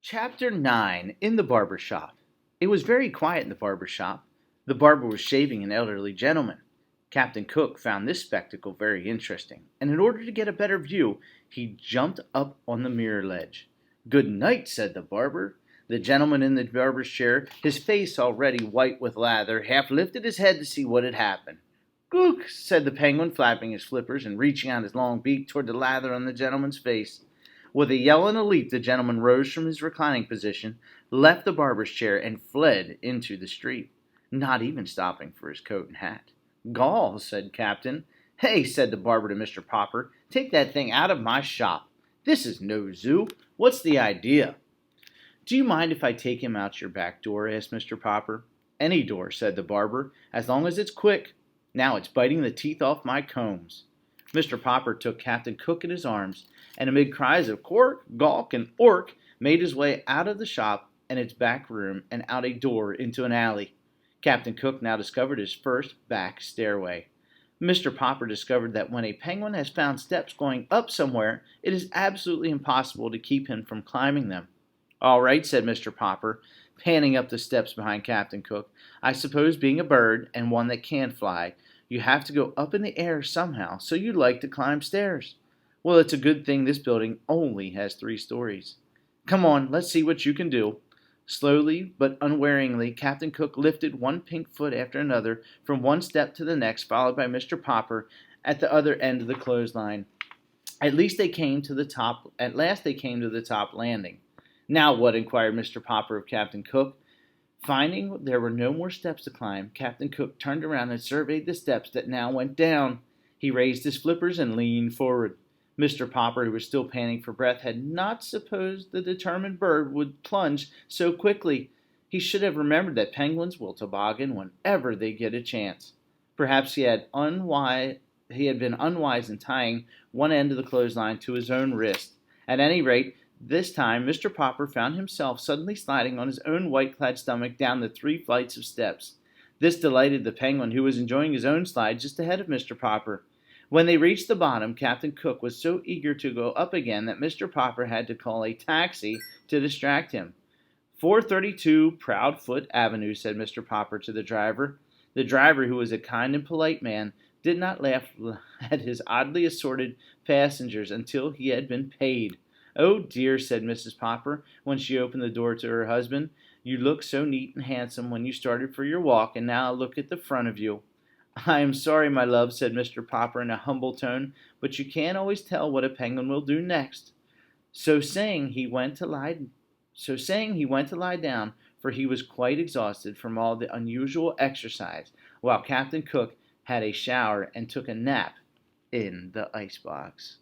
Chapter 9 In the Barbershop. It was very quiet in the barbershop. The barber was shaving an elderly gentleman. Captain Cook found this spectacle very interesting, and in order to get a better view, he jumped up on the mirror ledge. "Good night," said the barber. The gentleman in the barber's chair, his face already white with lather, half lifted his head to see what had happened. "Gook," said the penguin, flapping his flippers and reaching out his long beak toward the lather on the gentleman's face. With a yell and a leap, the gentleman rose from his reclining position, left the barber's chair, and fled into the street, not even stopping for his coat and hat. "Gall," said Captain. "Hey," said the barber to Mr. Popper, "take that thing out of my shop. This is no zoo. What's the idea?" "Do you mind if I take him out your back door?" asked Mr. Popper. "Any door," said the barber, "as long as it's quick. Now it's biting the teeth off my combs." Mr. Popper took Captain Cook in his arms, and amid cries of "Cork, Gawk, and Ork," made his way out of the shop and its back room and out a door into an alley. Captain Cook now discovered his first back stairway. Mr. Popper discovered that when a penguin has found steps going up somewhere, it is absolutely impossible to keep him from climbing them. "All right," said Mr. Popper, panning up the steps behind Captain Cook. "I suppose being a bird, and one that can fly, you have to go up in the air somehow, so you like to climb stairs. Well, it's a good thing this building only has 3 stories. Come on, let's see what you can do." Slowly but unwearyingly, Captain Cook lifted one pink foot after another from one step to the next, followed by Mr. Popper at the other end of the clothesline. At last they came to the top landing. "Now what?" inquired Mr. Popper of Captain Cook. Finding there were no more steps to climb, Captain Cook turned around and surveyed the steps that now went down. He raised his flippers and leaned forward. Mr. Popper, who was still panting for breath, had not supposed the determined bird would plunge so quickly. He should have remembered that penguins will toboggan whenever they get a chance. Perhaps he had been unwise in tying one end of the clothesline to his own wrist. At any rate, this time Mr. Popper found himself suddenly sliding on his own white-clad stomach down the 3 flights of steps. This delighted the penguin, who was enjoying his own slide just ahead of Mr. Popper. When they reached the bottom, Captain Cook was so eager to go up again that Mr. Popper had to call a taxi to distract him. "432 Proudfoot Avenue," said Mr. Popper to the driver. The driver, who was a kind and polite man, did not laugh at his oddly assorted passengers until he had been paid. "Oh dear," said Mrs. Popper, when she opened the door to her husband. "You looked so neat and handsome when you started for your walk, and now look at the front of you." "I am sorry, my love," said Mr. Popper in a humble tone, "but you can't always tell what a penguin will do next." So saying, he went to lie down, for he was quite exhausted from all the unusual exercise, while Captain Cook had a shower and took a nap in the icebox.